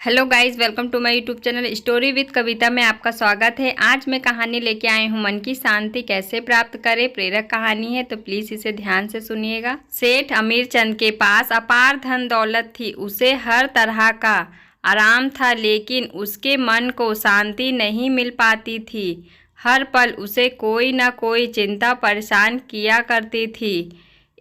Hello guys, welcome to my YouTube channel story with Kavita में आपका स्वागत है। आज मैं कहानी लेके आई हूँ मन की शांति कैसे प्राप्त करें। प्रेरक कहानी है तो प्लीज़ इसे ध्यान से सुनिएगा। सेठ अमीर चंद के पास अपार धन दौलत थी, उसे हर तरह का आराम था, लेकिन उसके मन को शांति नहीं मिल पाती थी। हर पल उसे कोई न कोई चिंता परेशान किया करती थी।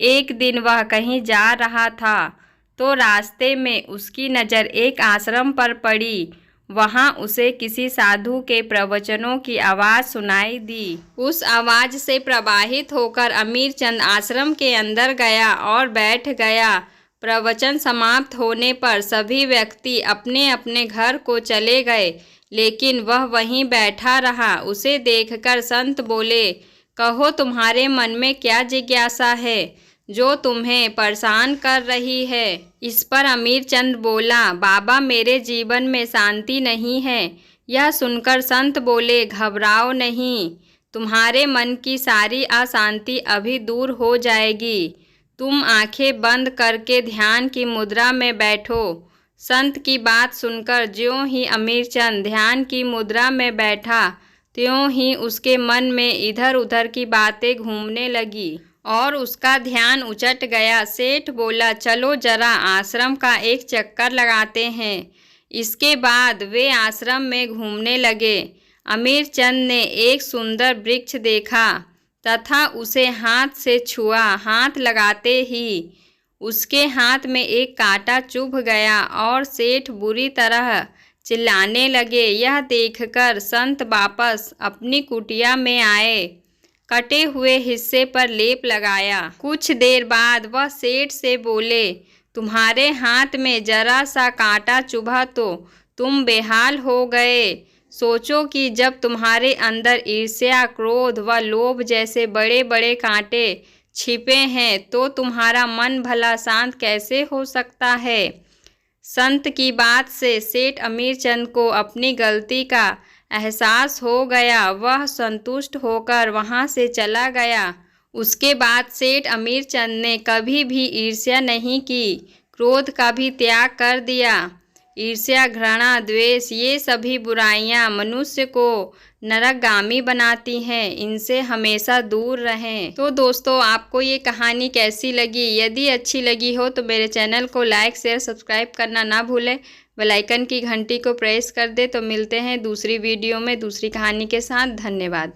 एक दिन वह कहीं जा रहा था तो रास्ते में उसकी नज़र एक आश्रम पर पड़ी। वहाँ उसे किसी साधु के प्रवचनों की आवाज़ सुनाई दी। उस आवाज़ से प्रभावित होकर अमीर चंद आश्रम के अंदर गया और बैठ गया। प्रवचन समाप्त होने पर सभी व्यक्ति अपने अपने घर को चले गए, लेकिन वह वहीं बैठा रहा। उसे देखकर संत बोले, कहो तुम्हारे मन में क्या जिज्ञासा है जो तुम्हें परेशान कर रही है। इस पर अमीर चंद बोला, बाबा मेरे जीवन में शांति नहीं है। यह सुनकर संत बोले, घबराओ नहीं, तुम्हारे मन की सारी अशांति अभी दूर हो जाएगी। तुम आंखें बंद करके ध्यान की मुद्रा में बैठो। संत की बात सुनकर ज्यों ही अमीर चंद ध्यान की मुद्रा में बैठा, त्यों ही उसके मन में इधर उधर की बातें घूमने लगी और उसका ध्यान उचट गया। सेठ बोला, चलो जरा आश्रम का एक चक्कर लगाते हैं। इसके बाद वे आश्रम में घूमने लगे। अमीर चंद ने एक सुंदर वृक्ष देखा तथा उसे हाथ से छुआ। हाथ लगाते ही उसके हाथ में एक कांटा चुभ गया और सेठ बुरी तरह चिल्लाने लगे। यह देखकर संत वापस अपनी कुटिया में आए, कटे हुए हिस्से पर लेप लगाया। कुछ देर बाद वह सेठ से बोले, तुम्हारे हाथ में जरा सा कांटा चुभा तो तुम बेहाल हो गए। सोचो कि जब तुम्हारे अंदर ईर्ष्या, क्रोध व लोभ जैसे बड़े बड़े कांटे छिपे हैं तो तुम्हारा मन भला शांत कैसे हो सकता है। संत की बात से सेठ अमीर चंद को अपनी गलती का एहसास हो गया। वह संतुष्ट होकर वहां से चला गया। उसके बाद सेठ अमीर चंद ने कभी भी ईर्ष्या नहीं की, क्रोध का भी त्याग कर दिया। ईर्ष्या, घृणा, द्वेष ये सभी बुराइयां मनुष्य को नरकगामी बनाती हैं, इनसे हमेशा दूर रहें। तो दोस्तों, आपको ये कहानी कैसी लगी? यदि अच्छी लगी हो तो मेरे चैनल को लाइक, शेयर, सब्सक्राइब करना ना भूलें। बेल आइकन की घंटी को प्रेस कर दे। तो मिलते हैं दूसरी वीडियो में दूसरी कहानी के साथ। धन्यवाद।